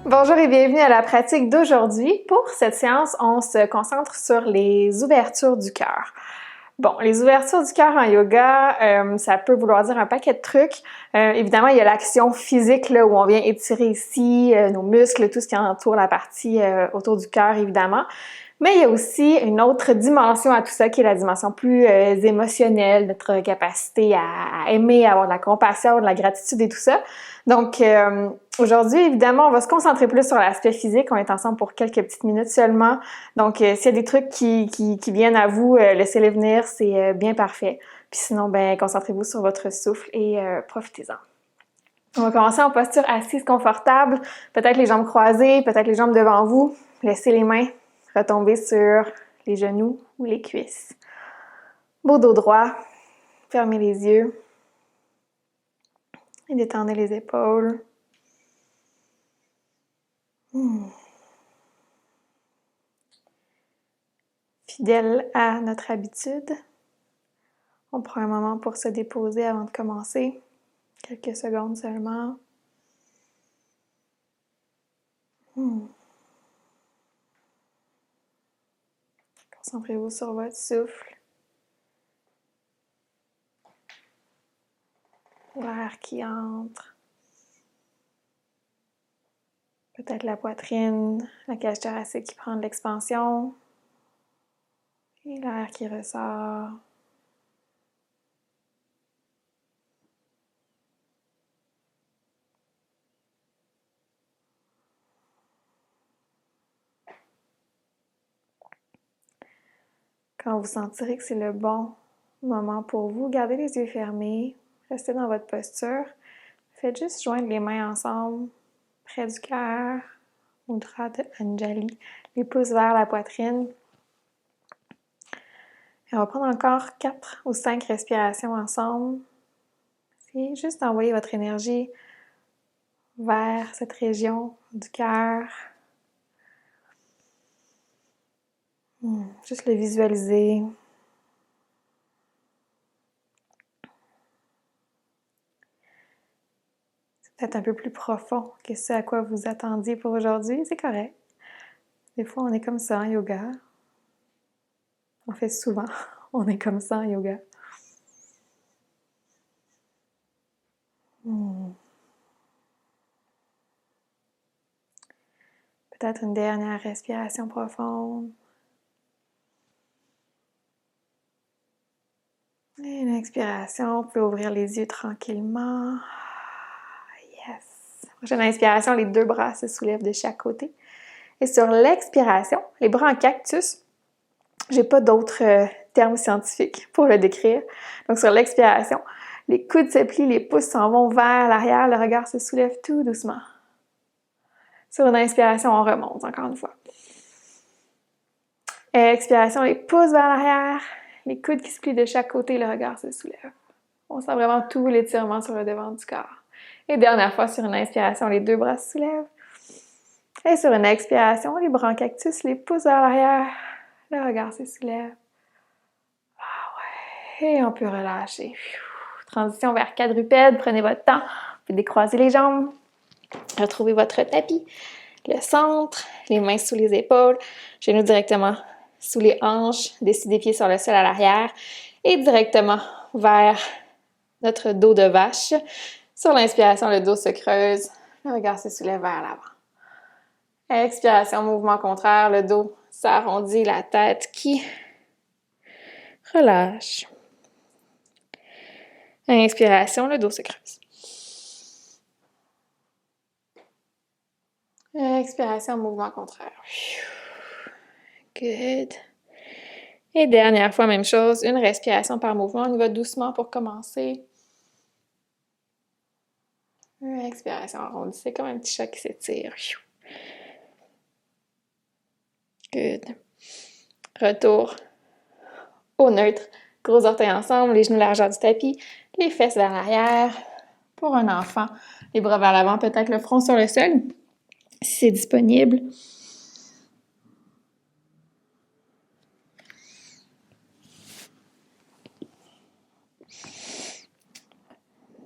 Bonjour et bienvenue à la pratique d'aujourd'hui. Pour cette séance, on se concentre sur les ouvertures du cœur. Bon, les ouvertures du cœur en yoga, ça peut vouloir dire un paquet de trucs. Évidemment, il y a l'action physique là, où on vient étirer ici nos muscles, tout ce qui entoure la partie autour du cœur, évidemment. Mais il y a aussi une autre dimension à tout ça qui est la dimension plus émotionnelle, notre capacité à aimer, à avoir de la compassion, de la gratitude et tout ça. Donc, aujourd'hui, évidemment, on va se concentrer plus sur l'aspect physique. On est ensemble pour quelques petites minutes seulement. Donc, s'il y a des trucs qui viennent à vous, laissez-les venir, c'est bien parfait. Puis sinon, ben concentrez-vous sur votre souffle et profitez-en. On va commencer en posture assise confortable, peut-être les jambes croisées, peut-être les jambes devant vous. Laissez les mains retomber sur les genoux ou les cuisses. Beau dos droit, fermez les yeux et détendez les épaules. Fidèle à notre habitude, on prend un moment pour se déposer avant de commencer. Quelques secondes seulement. Concentrez-vous sur votre souffle. L'air qui entre. Peut-être la poitrine, la cage thoracique qui prend de l'expansion. Et l'air qui ressort. Quand vous sentirez que c'est le bon moment pour vous, gardez les yeux fermés, restez dans votre posture. Faites juste joindre les mains ensemble, près du cœur, Mudra de Anjali, les pouces vers la poitrine. Et on va prendre encore 4 ou 5 respirations ensemble. Essayez juste d'envoyer votre énergie vers cette région du cœur. Juste le visualiser. C'est peut-être un peu plus profond que ce à quoi vous attendiez pour aujourd'hui. C'est correct. Des fois, on est comme ça en yoga. En fait, souvent, on est comme ça en yoga. Peut-être une dernière respiration profonde. Et une expiration, vous pouvez ouvrir les yeux tranquillement. Yes! Prochaine inspiration, les 2 bras se soulèvent de chaque côté. Et sur l'expiration, les bras en cactus, j'ai pas d'autres termes scientifiques pour le décrire. Donc sur l'expiration, les coudes se plient, les pouces s'en vont vers l'arrière, le regard se soulève tout doucement. Sur une inspiration, on remonte encore une fois. Expiration, les pouces vers l'arrière, les coudes qui se plient de chaque côté, le regard se soulève. On sent vraiment tout l'étirement sur le devant du corps. Et dernière fois, sur une inspiration, les 2 bras se soulèvent. Et sur une expiration, les bras en cactus, les pouces vers l'arrière, le regard se soulève. Ah ouais, et on peut relâcher. Transition vers quadrupède, prenez votre temps, vous pouvez décroiser les jambes, retrouvez votre tapis, le centre, les mains sous les épaules, genoux directement sous les hanches, dessus des pieds sur le sol à l'arrière et directement vers notre dos de vache. Sur l'inspiration, le dos se creuse, le regard se soulève vers l'avant. Expiration, mouvement contraire, le dos s'arrondit, la tête qui relâche. Inspiration, le dos se creuse. Expiration, mouvement contraire. Good. Et dernière fois, même chose, une respiration par mouvement. On y va doucement pour commencer. Expiration arrondissez comme un petit chat qui s'étire. Good. Retour au neutre. Gros orteils ensemble, les genoux largeur du tapis, les fesses vers l'arrière. Pour un enfant, les bras vers l'avant, peut-être le front sur le sol, si c'est disponible.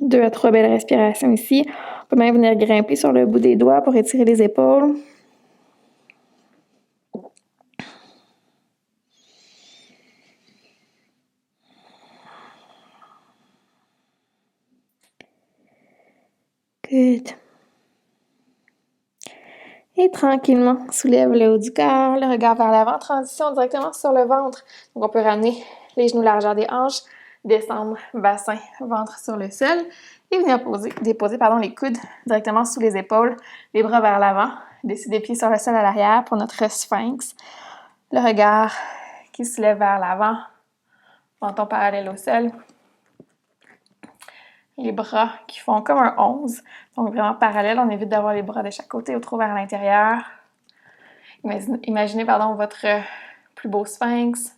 2 à 3 belles respirations ici. peut même venir grimper sur le bout des doigts pour étirer les épaules. Good. Et tranquillement, soulève le haut du corps, le regard vers l'avant, transition directement sur le ventre. Donc, on peut ramener les genoux largeur des hanches, descendre bassin, ventre sur le sol et venir déposer les coudes directement sous les épaules, les bras vers l'avant, dessus des pieds sur le sol à l'arrière pour notre sphinx. Le regard qui se lève vers l'avant, menton parallèle au sol. Les bras qui font comme un 11, donc vraiment parallèle. On évite d'avoir les bras de chaque côté ou trop vers l'intérieur. Imaginez votre plus beau sphinx.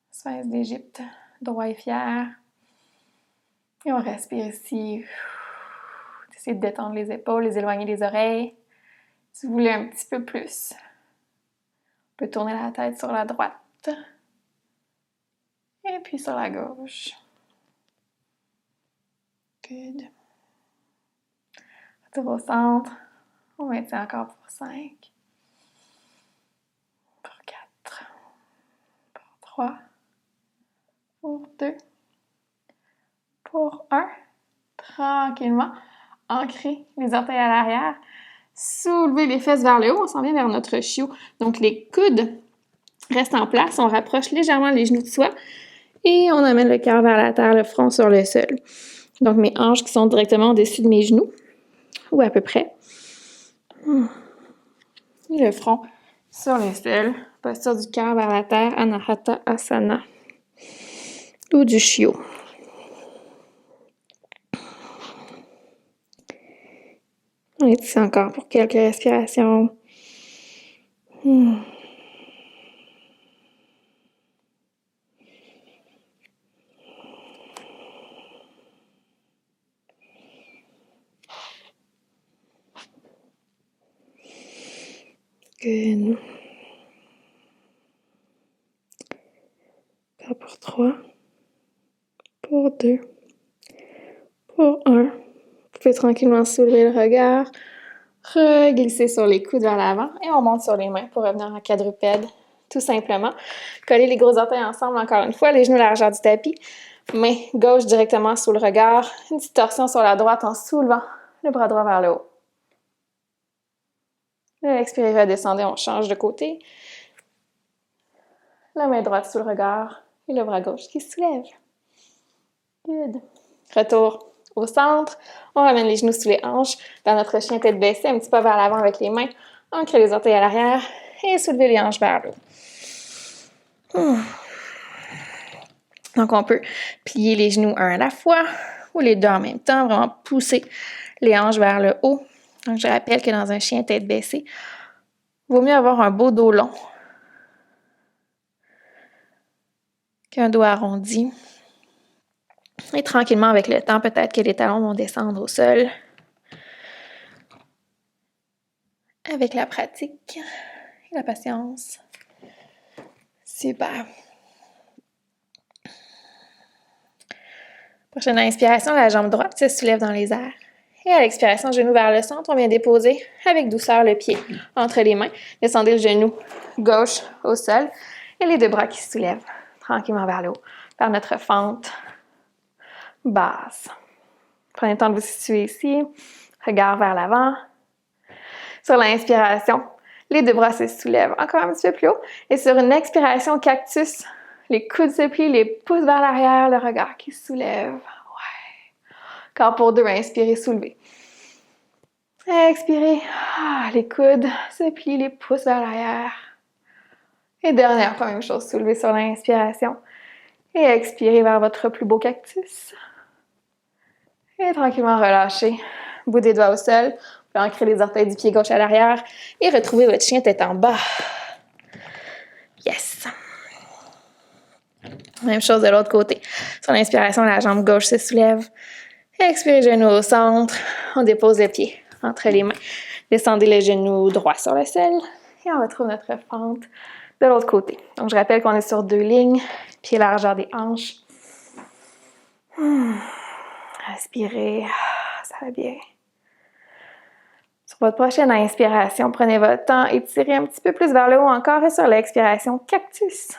Sphinx d'Égypte, droit et fier. Et on respire ici. Essayez de détendre les épaules, les éloigner des oreilles. Si vous voulez un petit peu plus, on peut tourner la tête sur la droite. Et puis sur la gauche. Good. Retour au centre. On maintient encore pour 5. Pour 4. Pour 3. Pour 2. Pour 1. Tranquillement. Ancrer les orteils à l'arrière. Soulever les fesses vers le haut. On s'en vient vers notre chiot. Donc, les coudes restent en place. On rapproche légèrement les genoux de soi. Et on amène le cœur vers la terre, le front sur le sol. Donc, mes hanches qui sont directement au-dessus de mes genoux, ou à peu près. Et le front sur le sol. Posture du cœur vers la terre, Anahata Asana. Ou du chiot. On est ici encore pour quelques respirations. Good. Encore pour 3. Pour 2. Pour 1. Vous pouvez tranquillement soulever le regard. Reglisser sur les coudes vers l'avant. Et on monte sur les mains pour revenir en quadrupède. Tout simplement. Coller les gros orteils ensemble encore une fois. Les genoux largeur du tapis. Main gauche directement sous le regard. Une petite torsion sur la droite en soulevant le bras droit vers le haut. Expirez, redescendez, on change de côté. La main droite sous le regard et le bras gauche qui se soulève. Good. Retour au centre. On ramène les genoux sous les hanches. Dans notre chien tête baissée, un petit peu vers l'avant avec les mains. Ancrez les orteils à l'arrière et soulevez les hanches vers le haut. Donc, on peut plier les genoux un à la fois ou les deux en même temps. Vraiment pousser les hanches vers le haut. Donc, je rappelle que dans un chien tête baissée, il vaut mieux avoir un beau dos long qu'un dos arrondi. Et tranquillement, avec le temps, peut-être que les talons vont descendre au sol. Avec la pratique et la patience. Super. Prochaine inspiration, la jambe droite se soulève dans les airs. Et à l'expiration, genou vers le centre, on vient déposer avec douceur le pied entre les mains. Descendez le genou gauche au sol et les deux bras qui se soulèvent tranquillement vers le haut par notre fente basse. Prenez le temps de vous situer ici. Regard vers l'avant. Sur l'inspiration, les deux bras se soulèvent encore un petit peu plus haut. Et sur une expiration cactus, les coudes se plient, les pouces vers l'arrière, le regard qui se soulève. Ouais. Encore pour 2, inspirez, soulevez. Expirez, les coudes se plient, les pouces vers l'arrière. Et dernière fois, même chose, soulevez sur l'inspiration. Et expirez vers votre plus beau cactus. Et tranquillement relâchez. Bout des doigts au sol. Vous pouvez ancrer les orteils du pied gauche à l'arrière. Et retrouvez votre chien tête en bas. Yes! Même chose de l'autre côté. Sur l'inspiration, la jambe gauche se soulève. Expirez, genou au centre. On dépose le pied entre les mains. Descendez le genou droit sur le sol. Et on retrouve notre fente de l'autre côté. Donc, je rappelle qu'on est sur 2 lignes. Pied largeur des hanches. Respirez. Ça ça va bien. Sur votre prochaine inspiration, prenez votre temps, étirez un petit peu plus vers le haut encore et sur l'expiration, cactus.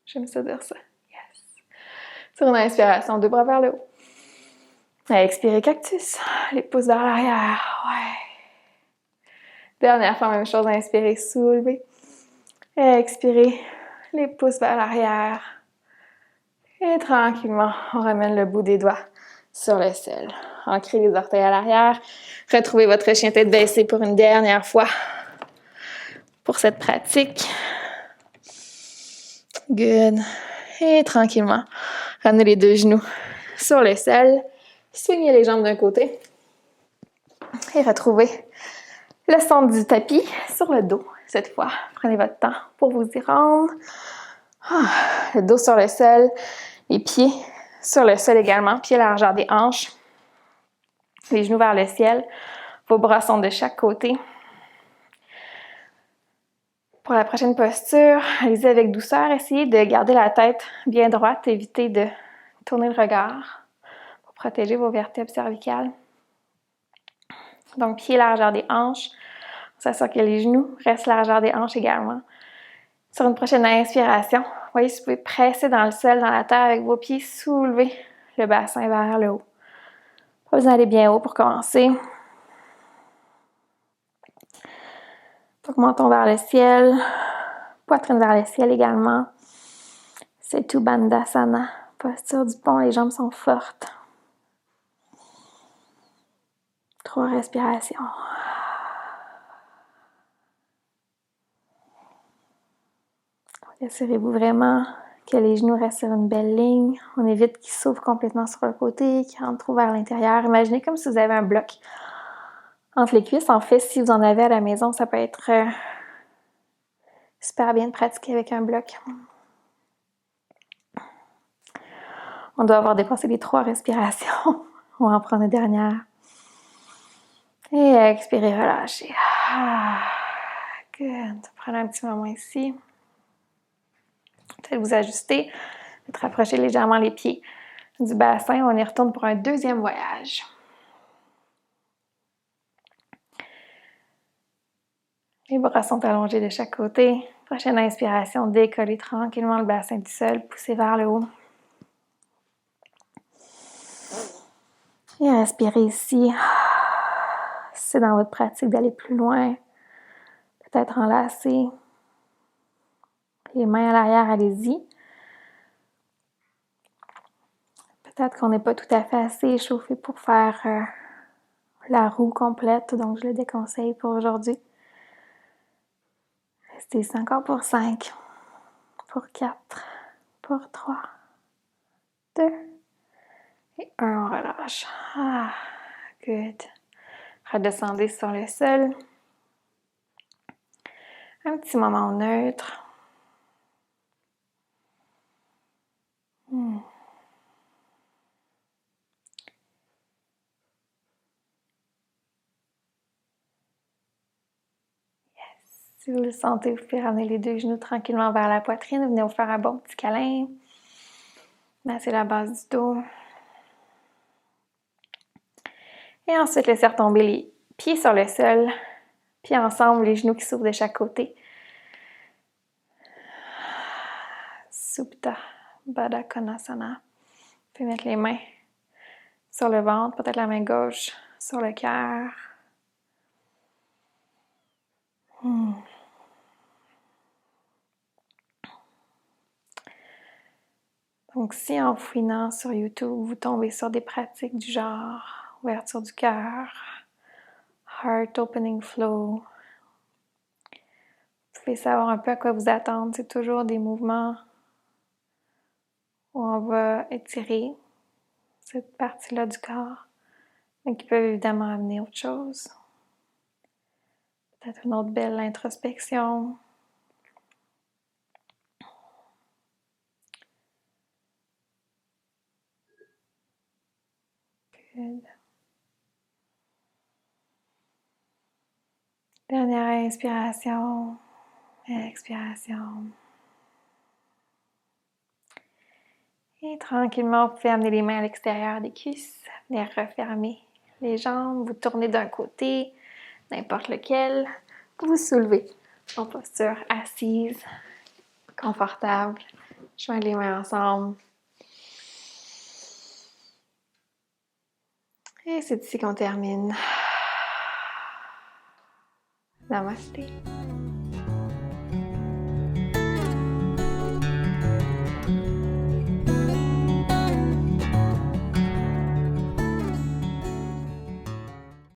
J'aime ça dire ça. Yes. Sur une inspiration, 2 bras vers le haut. Expirez, cactus. Les pouces vers l'arrière. Ouais. Dernière fois, même chose. Inspirez, soulevez. Expirez, les pouces vers l'arrière. Et tranquillement, on ramène le bout des doigts sur le sol. Ancrez les orteils à l'arrière. Retrouvez votre chien tête baissée pour une dernière fois pour cette pratique. Good. Et tranquillement, ramenez les 2 genoux sur le sol. Swingez les jambes d'un côté. Et retrouvez le centre du tapis sur le dos. Cette fois, prenez votre temps pour vous y rendre. Le dos sur le sol, les pieds sur le sol également, pieds à la largeur des hanches, les genoux vers le ciel, vos bras sont de chaque côté. Pour la prochaine posture, allez-y avec douceur, essayez de garder la tête bien droite, évitez de tourner le regard pour protéger vos vertèbres cervicales. Donc, pieds largeur des hanches, on s'assure que les genoux restent largeur des hanches également. Sur une prochaine inspiration, voyez si vous pouvez presser dans le sol, dans la terre avec vos pieds, soulever le bassin vers le haut. Pas besoin d'aller bien haut pour commencer. Donc, menton vers le ciel, poitrine vers le ciel également. C'est tout Bandhasana. Posture du pont, les jambes sont fortes. 3 respirations. Assurez-vous vraiment que les genoux restent sur une belle ligne. On évite qu'ils s'ouvrent complètement sur le côté, qu'ils rentrent trop vers l'intérieur. Imaginez comme si vous avez un bloc entre les cuisses. En fait, si vous en avez à la maison, ça peut être super bien de pratiquer avec un bloc. On doit avoir dépassé les 3 respirations. On va en prendre une dernière. Et expirez, relâchez. Good. Prenez un petit moment ici. Peut-être vous ajuster. Peut-être rapprocher légèrement les pieds du bassin. On y retourne pour un deuxième voyage. Les bras sont allongés de chaque côté. Prochaine inspiration, décollez tranquillement le bassin du sol, poussez vers le haut. Et inspirez ici. Si c'est dans votre pratique d'aller plus loin, peut-être enlacer. Les mains à l'arrière, allez-y. Peut-être qu'on n'est pas tout à fait assez échauffé pour faire la roue complète, donc je le déconseille pour aujourd'hui. Restez ici encore pour 5, pour 4, pour 3, 2 et 1, on relâche. Good. Redescendez sur le sol. Un petit moment neutre. Si vous le sentez, vous pouvez ramener les 2 genoux tranquillement vers la poitrine. Venez vous faire un bon petit câlin. Massez la base du dos. Et ensuite, laissez retomber les pieds sur le sol. Puis ensemble, les genoux qui s'ouvrent de chaque côté. Supta Baddha Konasana. Vous pouvez mettre les mains sur le ventre, peut-être la main gauche sur le cœur. Donc, si en fouinant sur YouTube, vous tombez sur des pratiques du genre ouverture du cœur, Heart Opening Flow, vous pouvez savoir un peu à quoi vous attendre. C'est toujours des mouvements où on va étirer cette partie-là du corps, mais qui peuvent évidemment amener autre chose. Peut-être une autre belle introspection. Good. Dernière inspiration, expiration. Et tranquillement, vous pouvez amener les mains à l'extérieur des cuisses. Venir refermer les jambes, vous tournez d'un côté, n'importe lequel, vous soulevez en posture assise, confortable. Joignez les mains ensemble. Et c'est ici qu'on termine. Namasté.